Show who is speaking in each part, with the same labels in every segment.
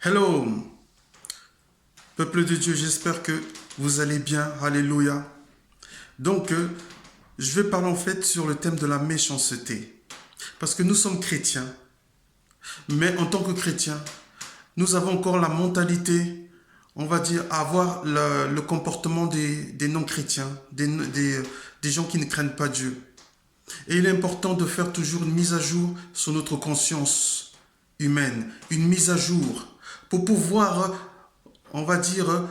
Speaker 1: Hello, peuple de Dieu, j'espère que vous allez bien. Alléluia. Donc, je vais parler en fait sur le thème de la méchanceté. Parce que nous sommes chrétiens, mais en tant que chrétiens, nous avons encore la mentalité, on va dire, à avoir le comportement des non-chrétiens, des gens qui ne craignent pas Dieu. Et il est important de faire toujours une mise à jour sur notre conscience humaine, une mise à jour, pour pouvoir, on va dire,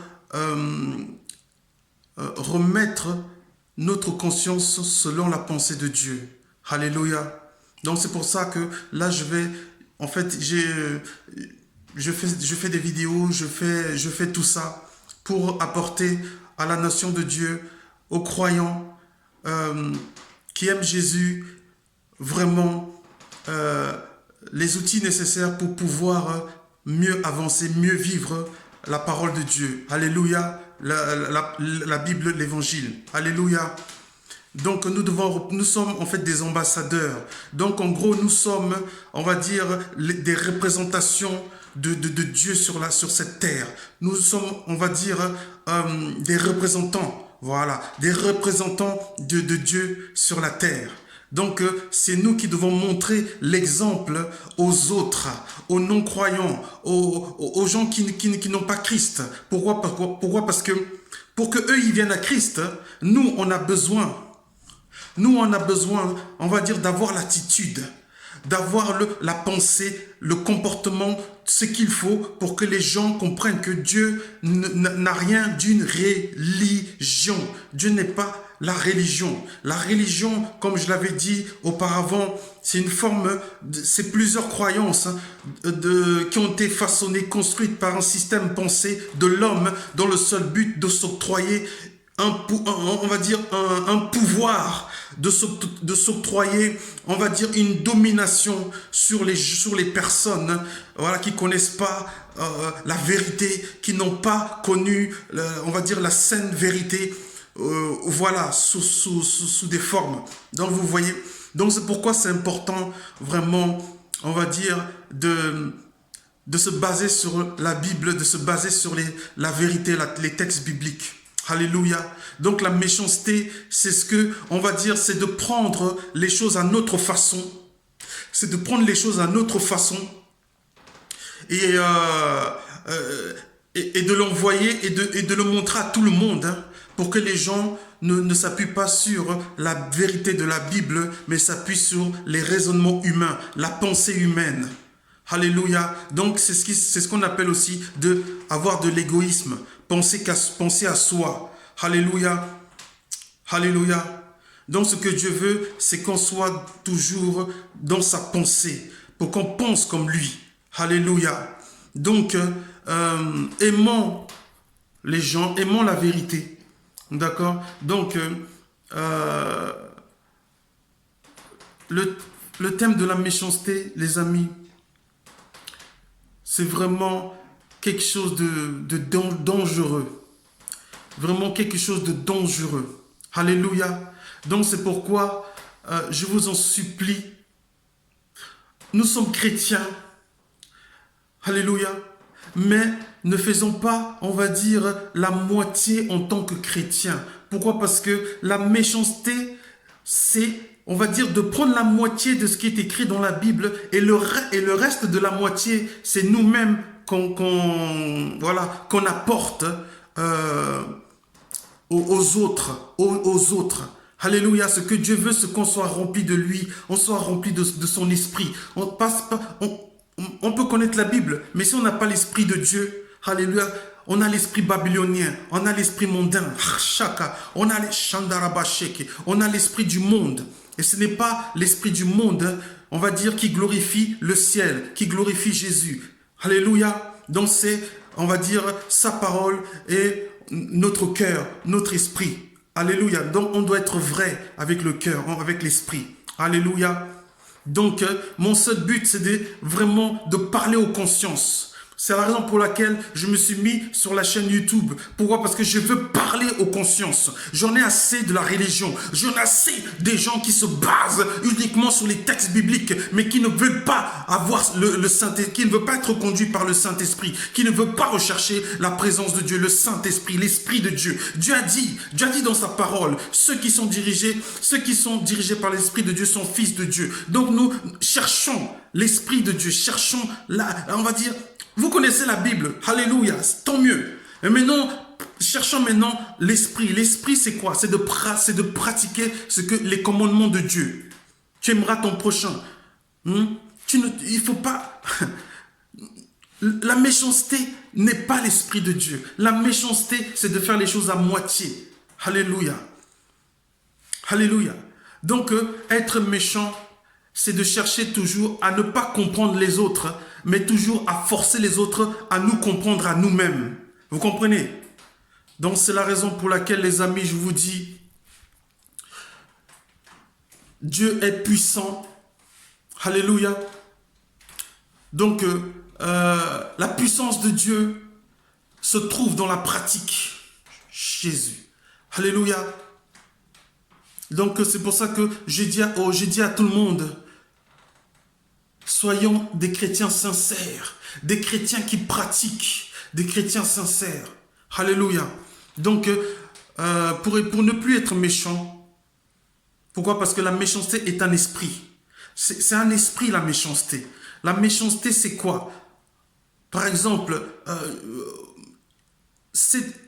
Speaker 1: remettre notre conscience selon la pensée de Dieu. Alléluia. Donc c'est pour ça que là en fait, je fais des vidéos, je fais tout ça pour apporter à la nation de Dieu, aux croyants euh, qui aiment Jésus, vraiment euh, les outils nécessaires pour pouvoir mieux avancer, mieux vivre la parole de Dieu. Alléluia. La Bible, l'évangile. Alléluia. Donc nous sommes en fait des ambassadeurs. Donc en gros, nous sommes, on va dire, des représentations de Dieu sur cette terre. Nous sommes, on va dire, des représentants. Voilà, des représentants de Dieu sur la terre. Donc, c'est nous qui devons montrer l'exemple aux autres, aux non-croyants, aux gens qui n'ont pas Christ. Pourquoi? Parce que pour que eux ils viennent à Christ, nous, on a besoin, on va dire, d'avoir l'attitude, d'avoir la pensée, le comportement, ce qu'il faut pour que les gens comprennent que Dieu n'a rien d'une religion. Dieu n'est pas la religion. La religion, comme je l'avais dit auparavant, c'est une forme, c'est plusieurs croyances qui ont été façonnées, construites par un système pensé de l'homme dans le seul but de s'octroyer on va dire un pouvoir, de s'octroyer, on va dire, une domination sur les personnes, voilà, qui connaissent pas la vérité, qui n'ont pas connu, on va dire, la saine vérité, voilà, sous des formes. Donc vous voyez, donc c'est pourquoi c'est important vraiment, on va dire, de se baser sur la Bible, de se baser sur la vérité, les textes bibliques. Alléluia. Donc la méchanceté, c'est ce que, on va dire, c'est de prendre les choses à notre façon. C'est de prendre les choses à notre façon et, et de l'envoyer et de le montrer à tout le monde, hein, pour que les gens ne s'appuient pas sur la vérité de la Bible, mais s'appuient sur les raisonnements humains, la pensée humaine. Alléluia. Donc c'est ce qu'on appelle aussi avoir de l'égoïsme. Penser à soi. Alléluia. Alléluia. Donc ce que Dieu veut, c'est qu'on soit toujours dans sa pensée, pour qu'on pense comme lui. Alléluia. Donc, aimons les gens, aimons la vérité. D'accord? Donc, le thème de la méchanceté, les amis, c'est vraiment quelque chose de dangereux. Vraiment quelque chose de dangereux. Alléluia. Donc c'est pourquoi je vous en supplie. Nous sommes chrétiens. Alléluia. Mais ne faisons pas, on va dire, la moitié en tant que chrétiens. Pourquoi? Parce que la méchanceté, c'est, on va dire, de prendre la moitié de ce qui est écrit dans la Bible et le reste de la moitié, c'est nous-mêmes qu'on apporte aux autres. Alléluia. Ce que Dieu veut, c'est qu'on soit rempli de lui, on soit rempli de son esprit. On peut connaître la Bible, mais si on n'a pas l'esprit de Dieu, alléluia, on a l'esprit babylonien, on a l'esprit mondain, on a l'esprit du monde. Et ce n'est pas l'esprit du monde, on va dire, qui glorifie le ciel, qui glorifie Jésus. Alléluia. Donc c'est, on va dire, sa parole et notre cœur, notre esprit. Alléluia. Donc on doit être vrai avec le cœur, avec l'esprit. Alléluia. Donc mon seul but, c'est vraiment de parler aux consciences. C'est la raison pour laquelle je me suis mis sur la chaîne YouTube. Pourquoi? Parce que je veux parler aux consciences. J'en ai assez de la religion. J'en ai assez des gens qui se basent uniquement sur les textes bibliques, mais qui ne veulent pas avoir le Saint-Esprit, qui ne veulent pas être conduits par le Saint-Esprit, qui ne veulent pas rechercher la présence de Dieu, le Saint-Esprit, l'Esprit de Dieu. Dieu a dit dans sa parole, ceux qui sont dirigés par l'Esprit de Dieu sont fils de Dieu. Donc nous cherchons l'Esprit de Dieu, cherchons on va dire, vous connaissez la Bible, alléluia, tant mieux. Mais maintenant, cherchons maintenant l'Esprit. L'Esprit, c'est quoi? C'est de pratiquer les commandements de Dieu. Tu aimeras ton prochain. Il faut pas... La méchanceté n'est pas l'Esprit de Dieu. La méchanceté, c'est de faire les choses à moitié. Alléluia. Alléluia. Donc, être méchant, c'est de chercher toujours à ne pas comprendre les autres, mais toujours à forcer les autres à nous comprendre à nous-mêmes. Vous comprenez? Donc c'est la raison pour laquelle, les amis, je vous dis, Dieu est puissant. Alléluia. Donc la puissance de Dieu se trouve dans la pratique. Jésus. Alléluia. Donc c'est pour ça que j'ai dit à tout le monde, soyons des chrétiens sincères, des chrétiens qui pratiquent, des chrétiens sincères. Alléluia. Donc, pour ne plus être méchant, pourquoi? Parce que la méchanceté est un esprit. C'est un esprit, la méchanceté. La méchanceté, c'est quoi? Par exemple,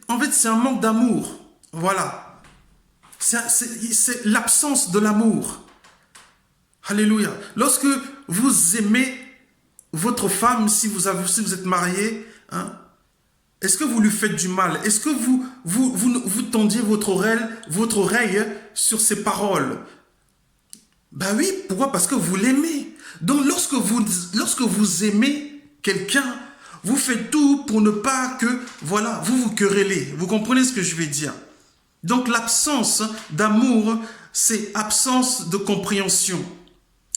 Speaker 1: en fait, c'est un manque d'amour. Voilà. C'est l'absence de l'amour. Alléluia. Lorsque vous aimez votre femme, si vous êtes marié, hein, est-ce que vous lui faites du mal? Est-ce que vous tendiez votre oreille sur ses paroles? Ben oui, pourquoi? Parce que vous l'aimez. Donc lorsque vous aimez quelqu'un, vous faites tout pour ne pas que, voilà, vous querellez. Vous comprenez ce que je vais dire? Donc l'absence d'amour, c'est absence de compréhension.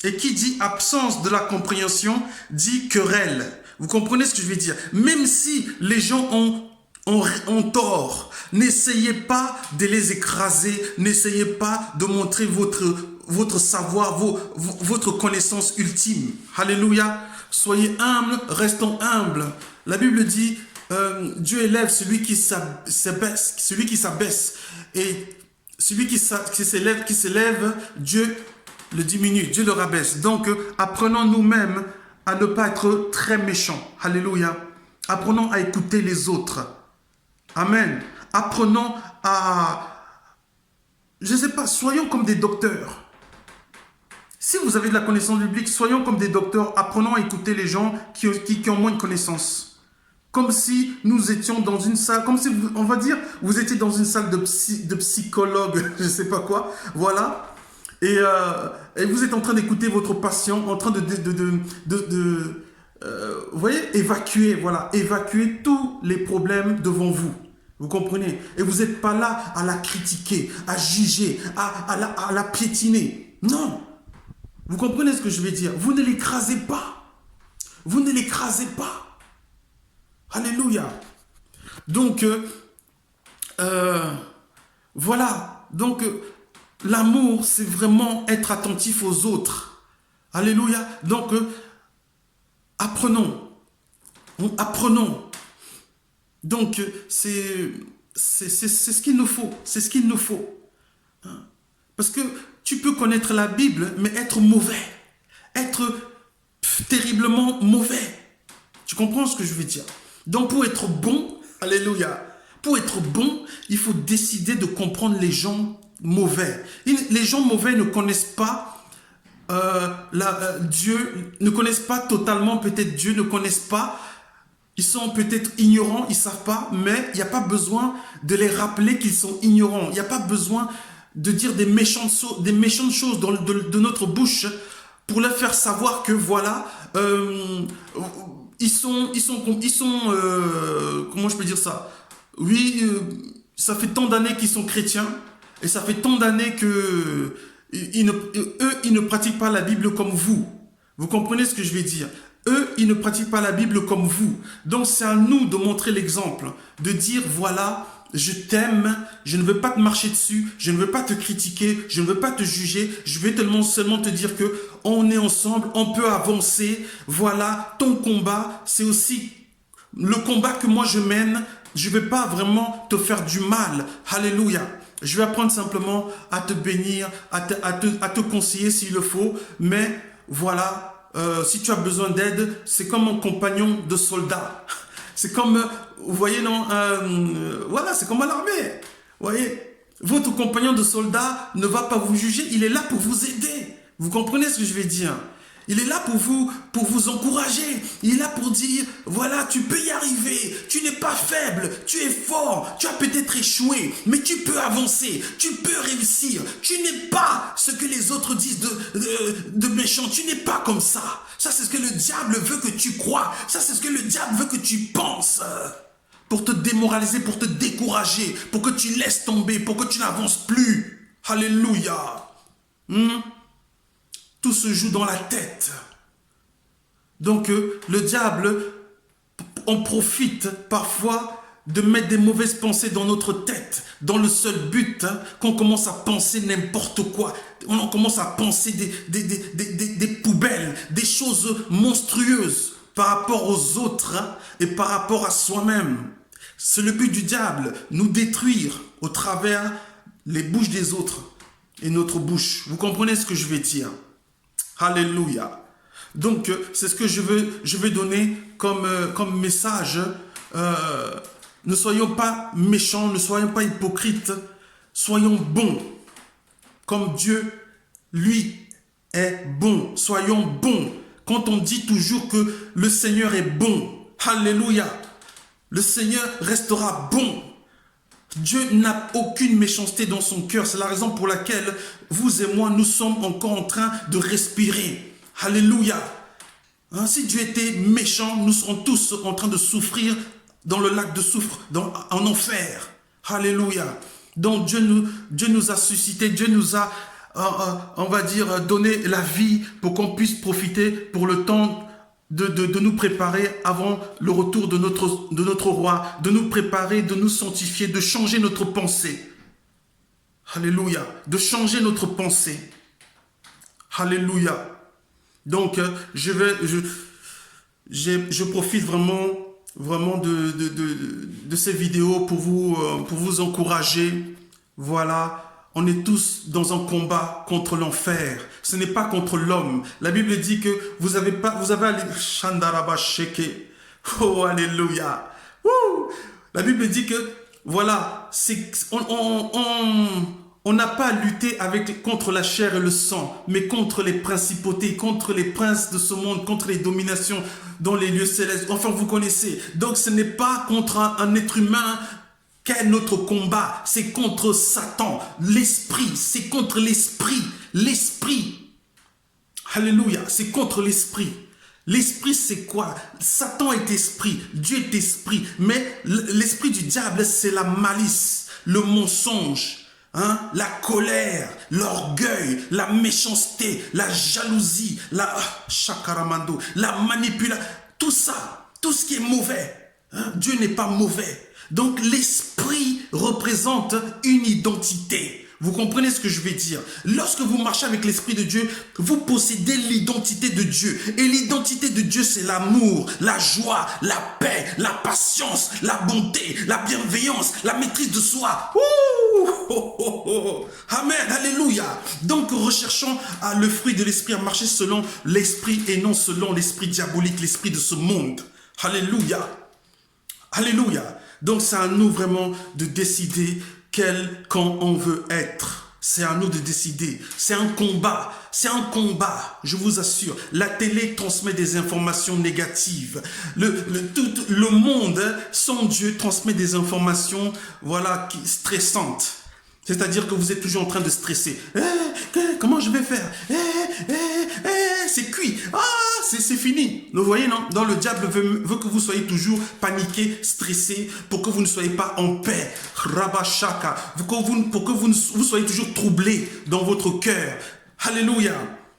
Speaker 1: Et qui dit absence de la compréhension, dit querelle. Vous comprenez ce que je veux dire? Même si les gens ont tort, n'essayez pas de les écraser, n'essayez pas de montrer votre savoir, votre connaissance ultime. Alléluia. Soyez humbles, restons humbles. La Bible dit, Dieu élève celui qui s'abaisse, et celui qui s'élève, Dieu le diminue, Dieu le rabaisse. Donc, apprenons nous-mêmes à ne pas être très méchants. Alléluia. Apprenons à écouter les autres. Amen. Apprenons à... Je ne sais pas, soyons comme des docteurs. Si vous avez de la connaissance biblique, soyons comme des docteurs. Apprenons à écouter les gens qui ont moins de connaissances. Comme si nous étions dans une salle, comme si, on va dire, vous étiez dans une salle de psychologue, je ne sais pas quoi. Voilà. Et vous êtes en train d'écouter votre patient, en train vous voyez, évacuer tous les problèmes devant vous. Vous comprenez? Et vous n'êtes pas là à la critiquer, à juger, à la piétiner. Non. Vous comprenez ce que je veux dire? Vous ne l'écrasez pas. Vous ne l'écrasez pas. Alléluia. Donc, voilà. Donc, l'amour, c'est vraiment être attentif aux autres. Alléluia. Donc, apprenons. Apprenons. Donc, c'est ce qu'il nous faut. C'est ce qu'il nous faut. Parce que tu peux connaître la Bible, mais être mauvais. Être terriblement mauvais. Tu comprends ce que je veux dire? Donc, pour être bon, alléluia, pour être bon, il faut décider de comprendre les gens mauvais. Les gens mauvais ne connaissent pas Dieu, ne connaissent pas totalement peut-être Dieu, ne connaissent pas. Ils sont peut-être ignorants, ils ne savent pas, mais il n'y a pas besoin de les rappeler qu'ils sont ignorants. Il n'y a pas besoin de dire des méchantes choses de notre bouche pour leur faire savoir que voilà, ils sont comment je peux dire ça? Oui, ça fait tant d'années qu'ils sont chrétiens et ça fait tant d'années que ils ne pratiquent pas la Bible comme vous. Vous comprenez ce que je vais dire? Eux, ils ne pratiquent pas la Bible comme vous. Donc, c'est à nous de montrer l'exemple, de dire, voilà, je t'aime, je ne veux pas te marcher dessus, je ne veux pas te critiquer, je ne veux pas te juger, je vais seulement te dire que on est ensemble, on peut avancer. Voilà, ton combat, c'est aussi le combat que moi je mène. Je ne vais pas vraiment te faire du mal. Alléluia. Je vais apprendre simplement à te bénir, à te conseiller s'il le faut, mais voilà, si tu as besoin d'aide, c'est comme un compagnon de soldat. C'est comme, vous voyez, non, voilà, c'est comme à l'armée. Vous voyez, votre compagnon de soldat ne va pas vous juger, il est là pour vous aider. Vous comprenez ce que je vais dire? Il est là pour vous encourager. Il est là pour dire, voilà, tu peux y arriver. Tu n'es pas faible, tu es fort. Tu as peut-être échoué, mais tu peux avancer. Tu peux réussir. Tu n'es pas ce que les autres disent de méchant. Tu n'es pas comme ça. Ça, c'est ce que le diable veut que tu crois. Ça, c'est ce que le diable veut que tu penses. Pour te démoraliser, pour te décourager, pour que tu laisses tomber, pour que tu n'avances plus. Alléluia. Tout se joue dans la tête. Donc, le diable en profite parfois de mettre des mauvaises pensées dans notre tête, dans le seul but qu'on commence à penser n'importe quoi. On commence à penser des poubelles, des choses monstrueuses par rapport aux autres et par rapport à soi-même. C'est le but du diable, nous détruire au travers les bouches des autres et notre bouche. Vous comprenez ce que je vais dire? Alléluia. Donc, c'est ce que je veux donner comme message. Ne soyons pas méchants, ne soyons pas hypocrites. Soyons bons. Comme Dieu, lui, est bon. Soyons bons. Quand on dit toujours que le Seigneur est bon. Alléluia. Le Seigneur restera bon. Dieu n'a aucune méchanceté dans son cœur. C'est la raison pour laquelle vous et moi, nous sommes encore en train de respirer. Alléluia. Hein, si Dieu était méchant, nous serons tous en train de souffrir dans le lac de soufre, en enfer. Alléluia. Donc Dieu nous a suscité, Dieu nous a, on va dire, donné la vie pour qu'on puisse profiter pour le temps de nous préparer avant le retour de notre roi, de nous préparer, de nous sanctifier, de changer notre pensée. Alléluia. De changer notre pensée. Alléluia. Donc, je profite vraiment de ces vidéos pour vous encourager. Voilà. On est tous dans un combat contre l'enfer. Ce n'est pas contre l'homme. La Bible dit que vous avez Shandaraba Sheke. Oh, alléluia. La Bible dit que, voilà, on n'a pas à lutter contre la chair et le sang, mais contre les principautés, contre les princes de ce monde, contre les dominations dans les lieux célestes. Enfin, vous connaissez. Donc, ce n'est pas contre un être humain qu'est notre combat. C'est contre Satan, l'esprit. C'est contre l'esprit. L'esprit. Alléluia. C'est contre l'esprit. L'esprit, c'est quoi? Satan est esprit. Dieu est esprit. Mais l'esprit du diable, c'est la malice, le mensonge. Hein, la colère, l'orgueil, la méchanceté, la jalousie, la manipulation, tout ça, tout ce qui est mauvais. Hein, Dieu n'est pas mauvais. Donc l'esprit représente une identité. Vous comprenez ce que je vais dire? Lorsque vous marchez avec l'Esprit de Dieu, vous possédez l'identité de Dieu. Et l'identité de Dieu, c'est l'amour, la joie, la paix, la patience, la bonté, la bienveillance, la maîtrise de soi. Amen, alléluia. Donc recherchons le fruit de l'Esprit, à marcher selon l'Esprit et non selon l'esprit diabolique, l'esprit de ce monde. Alléluia. Alléluia. Donc c'est à nous vraiment de décider quel camp on veut être. C'est à nous de décider. C'est un combat. C'est un combat, je vous assure. La télé transmet des informations négatives. Tout le monde, sans Dieu, transmet des informations, voilà, stressantes. C'est-à-dire que vous êtes toujours en train de stresser. Comment je vais faire? C'est cuit. C'est fini. Vous voyez, non? Dans le diable veut que vous soyez toujours paniqué, stressé, pour que vous ne soyez pas en paix. Rabashaka. Pour que vous soyez toujours troublé dans votre cœur. Alléluia.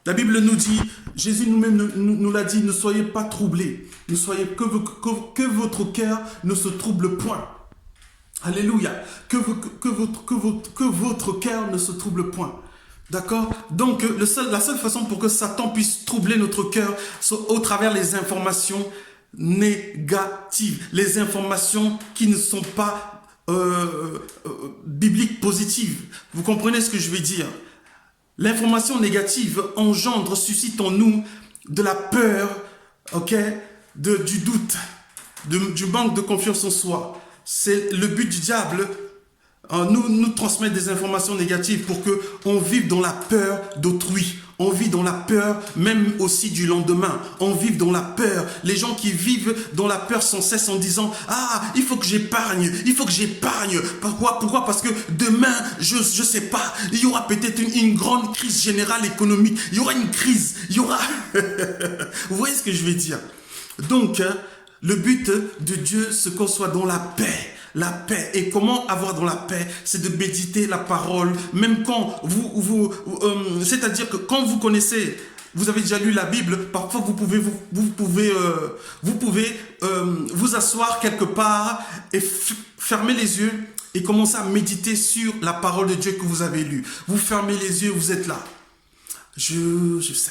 Speaker 1: La Bible nous dit, Jésus nous-même nous l'a dit, ne soyez pas troublés, ne soyez que votre cœur ne se trouble point. Alléluia, que votre cœur ne se trouble point. D'accord? Donc, la seule façon pour que Satan puisse troubler notre cœur, c'est au travers les informations négatives, les informations qui ne sont pas bibliques, positives. Vous comprenez ce que je veux dire? L'information négative engendre, suscite en nous de la peur, ok, du doute, du manque de confiance en soi. C'est le but du diable, nous transmettre des informations négatives pour qu'on vive dans la peur d'autrui. On vit dans la peur même aussi du lendemain. On vit dans la peur. Les gens qui vivent dans la peur sans cesse en disant « Ah, il faut que j'épargne, il faut que j'épargne. » Pourquoi? Parce que demain, je sais pas, il y aura peut-être une grande crise générale économique. Il y aura une crise, il y aura... Vous voyez ce que je veux dire? Donc, le but de Dieu, c'est qu'on soit dans la paix. La paix. Et comment avoir dans la paix? C'est de méditer la parole. Même quand c'est-à-dire que quand vous connaissez, vous avez déjà lu la Bible, parfois vous pouvez vous asseoir quelque part et fermer les yeux et commencer à méditer sur la parole de Dieu que vous avez lue. Vous fermez les yeux, vous êtes là. Je sais.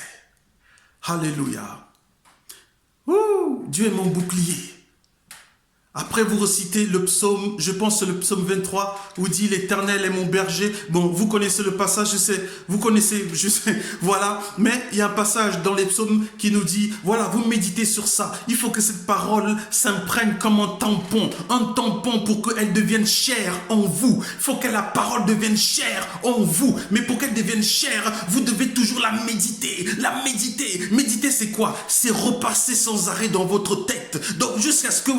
Speaker 1: Alléluia. Ouh, Dieu est mon bouclier. Après, vous recitez le psaume, je pense que c'est le psaume 23, où dit l'Éternel est mon berger. Bon, vous connaissez le passage, je sais, voilà. Mais il y a un passage dans les psaumes qui nous dit, voilà, vous méditez sur ça. Il faut que cette parole s'imprègne comme un tampon pour qu'elle devienne chère en vous. Il faut que la parole devienne chère en vous. Mais pour qu'elle devienne chère, vous devez toujours la méditer. Méditer, c'est quoi? C'est repasser sans arrêt dans votre tête. Donc, jusqu'à ce que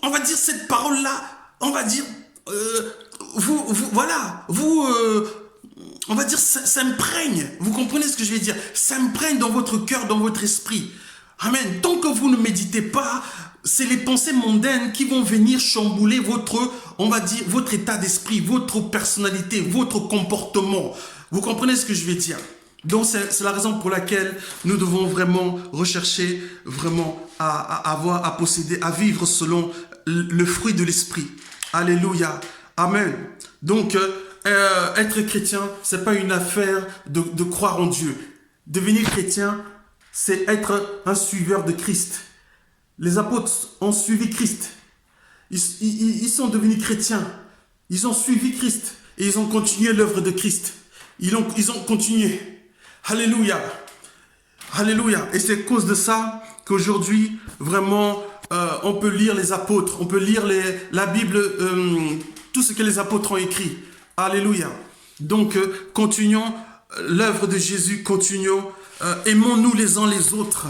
Speaker 1: on va dire cette parole-là, on va dire, on va dire, ça imprègne. Vous comprenez ce que je veux dire? Ça imprègne dans votre cœur, dans votre esprit. Amen. Tant que vous ne méditez pas, c'est les pensées mondaines qui vont venir chambouler on va dire, votre état d'esprit, votre personnalité, votre comportement. Vous comprenez ce que je veux dire? Donc, c'est la raison pour laquelle nous devons vraiment rechercher, vraiment à posséder, à vivre selon le fruit de l'esprit. Alléluia. Amen. Donc, être chrétien, c'est pas une affaire de croire en Dieu. Devenir chrétien, c'est être un suiveur de Christ. Les apôtres ont suivi Christ. Ils sont devenus chrétiens. Ils ont suivi Christ et ils ont continué l'œuvre de Christ. Ils ont continué. Alléluia. Alléluia. Et c'est à cause de ça qu'aujourd'hui, vraiment, on peut lire les apôtres, on peut lire la Bible, tout ce que les apôtres ont écrit. Alléluia. Donc, continuons l'œuvre de Jésus, continuons, aimons-nous les uns les autres.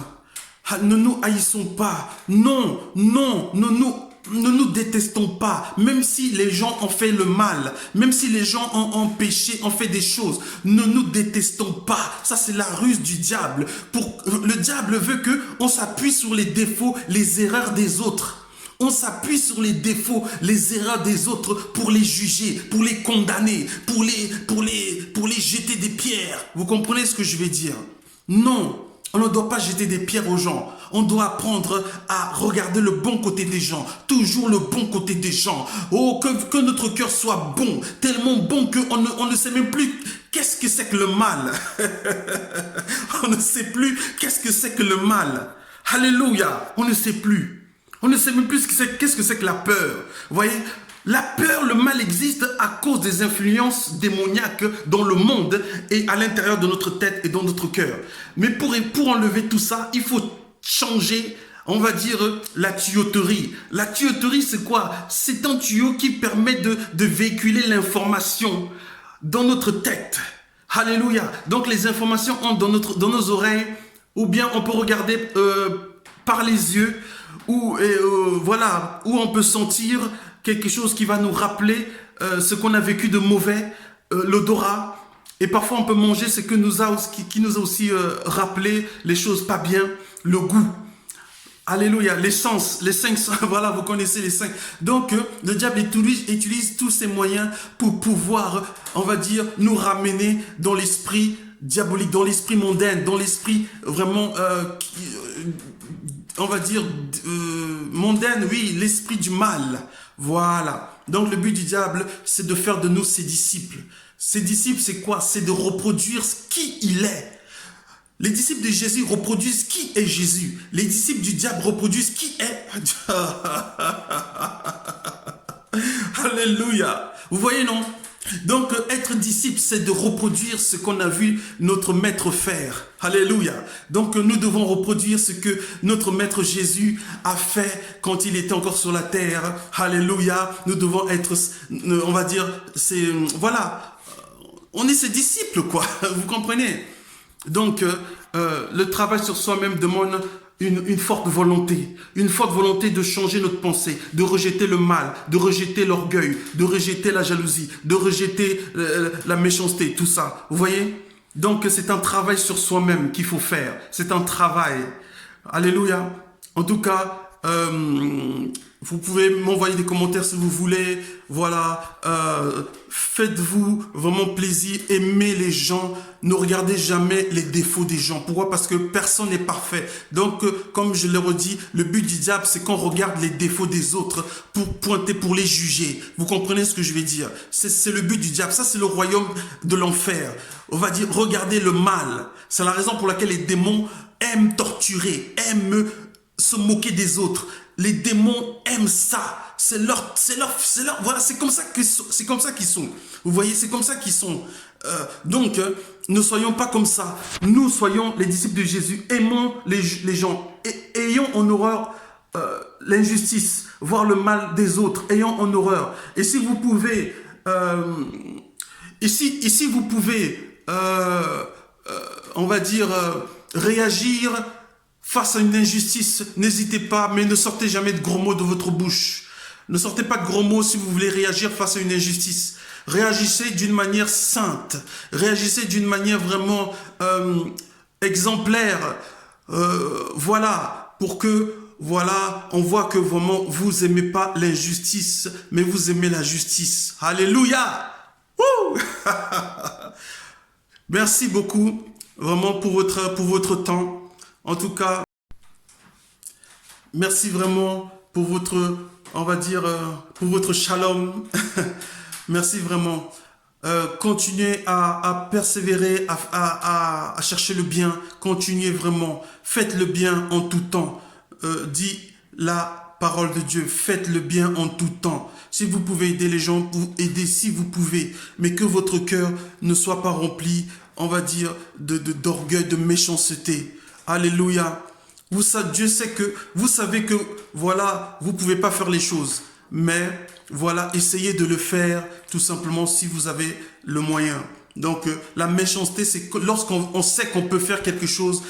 Speaker 1: Ne nous haïssons pas. Non, ne nous détestons pas, même si les gens ont fait le mal, même si les gens ont péché, ont fait des choses, ne nous détestons pas. Ça, c'est la ruse du diable. Le diable veut qu'on s'appuie sur les défauts, les erreurs des autres. On s'appuie sur les défauts, les erreurs des autres pour les juger, pour les condamner, pour les jeter des pierres. Vous comprenez ce que je veux dire? Non. On ne doit pas jeter des pierres aux gens. On doit apprendre à regarder le bon côté des gens. Toujours le bon côté des gens. Oh, que notre cœur soit bon. Tellement bon qu'on ne sait même plus qu'est-ce que c'est que le mal. On ne sait plus qu'est-ce que c'est que le mal. Alléluia. On ne sait plus. On ne sait même plus qu'est-ce que c'est que la peur. Vous voyez? La peur, le mal existe à cause des influences démoniaques dans le monde et à l'intérieur de notre tête et dans notre cœur. Mais pour enlever tout ça, il faut changer, on va dire, la tuyauterie. La tuyauterie, c'est quoi? C'est un tuyau qui permet de véhiculer l'information dans notre tête. Alléluia. Donc les informations entrent dans nos oreilles, ou bien on peut regarder par les yeux, ou on peut sentir quelque chose qui va nous rappeler ce qu'on a vécu de mauvais, l'odorat. Et parfois, on peut manger ce qui nous a aussi rappelé les choses pas bien, le goût. Alléluia, les sens, les cinq sens, voilà, vous connaissez les cinq. Donc, le diable utilise tous ces moyens pour pouvoir, on va dire, nous ramener dans l'esprit diabolique, dans l'esprit mondain, dans l'esprit vraiment, on va dire, mondaine, oui, l'esprit du mal. Voilà. Donc, le but du diable, c'est de faire de nous ses disciples. Ses disciples, c'est quoi? C'est de reproduire qui il est. Les disciples de Jésus reproduisent qui est Jésus. Les disciples du diable reproduisent qui est... Alléluia. Vous voyez, non? Donc, être disciple, c'est de reproduire ce qu'on a vu notre maître faire. Alléluia. Donc, nous devons reproduire ce que notre maître Jésus a fait quand il était encore sur la terre. Alléluia. Nous devons être, on va dire, c'est, voilà. On est ses disciples, quoi. Vous comprenez? Donc, le travail sur soi-même demande une forte volonté de changer notre pensée, de rejeter le mal, de rejeter l'orgueil, de rejeter la jalousie, de rejeter la méchanceté, tout ça. Vous voyez? Donc, c'est un travail sur soi-même qu'il faut faire. C'est un travail. Alléluia. En tout cas, vous pouvez m'envoyer des commentaires si vous voulez. Voilà, faites-vous vraiment plaisir, aimez les gens, ne regardez jamais les défauts des gens. Pourquoi? Parce que personne n'est parfait. Donc, comme je le redis, le but du diable, c'est qu'on regarde les défauts des autres pour pointer, pour les juger. Vous comprenez ce que je vais dire? C'est le but du diable. Ça, c'est le royaume de l'enfer. On va dire, regardez le mal. C'est la raison pour laquelle les démons aiment torturer, aiment se moquer des autres. Les démons aiment ça. Voilà, c'est comme ça qu'ils sont. Vous voyez, c'est comme ça qu'ils sont. Donc, ne soyons pas comme ça. Nous soyons les disciples de Jésus. Aimons les gens. Ayons en horreur l'injustice, voir le mal des autres. Ayons en horreur. Et si vous pouvez, vous pouvez, on va dire, réagir face à une injustice, n'hésitez pas, mais ne sortez jamais de gros mots de votre bouche. Ne sortez pas de gros mots si vous voulez réagir face à une injustice. Réagissez d'une manière sainte. Réagissez d'une manière vraiment exemplaire. Voilà, pour que, voilà, on voit que vraiment vous aimez pas l'injustice, mais vous aimez la justice. Alléluia! Merci beaucoup, vraiment, pour votre temps. En tout cas, merci vraiment pour votre, on va dire, pour votre shalom. Merci vraiment. Continuez à persévérer, à chercher le bien. Continuez vraiment. Faites le bien en tout temps. Dit la parole de Dieu. Faites le bien en tout temps. Si vous pouvez aider les gens, vous aidez si vous pouvez. Mais que votre cœur ne soit pas rempli, on va dire, d'orgueil, de méchanceté. Alléluia. Dieu sait que, vous savez que, voilà, vous ne pouvez pas faire les choses. Mais, voilà, essayez de le faire tout simplement si vous avez le moyen. Donc, la méchanceté, c'est lorsqu'on sait qu'on peut faire quelque chose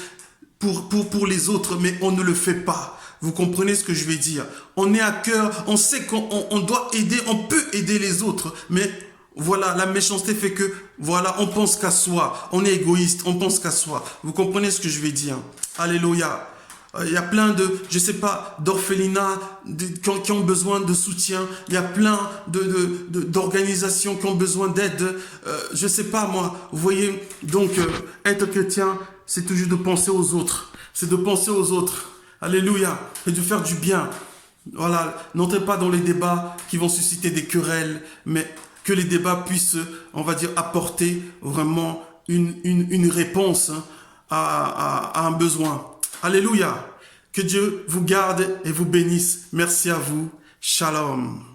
Speaker 1: pour les autres, mais on ne le fait pas. Vous comprenez ce que je vais dire? On est à cœur, on sait qu'on doit aider, on peut aider les autres, mais voilà, la méchanceté fait que, voilà, on pense qu'à soi. On est égoïste, on pense qu'à soi. Vous comprenez ce que je vais dire? Alléluia. Il y a plein de, je sais pas, d'orphelinats qui ont besoin de soutien. Il y a plein d'organisations qui ont besoin d'aide. Je sais pas, moi. Vous voyez, donc, être chrétien, c'est toujours de penser aux autres. C'est de penser aux autres. Alléluia. Et de faire du bien. Voilà. N'entrez pas dans les débats qui vont susciter des querelles, mais que les débats puissent, on va dire, apporter vraiment une réponse à un besoin. Alléluia. Que Dieu vous garde et vous bénisse. Merci à vous. Shalom.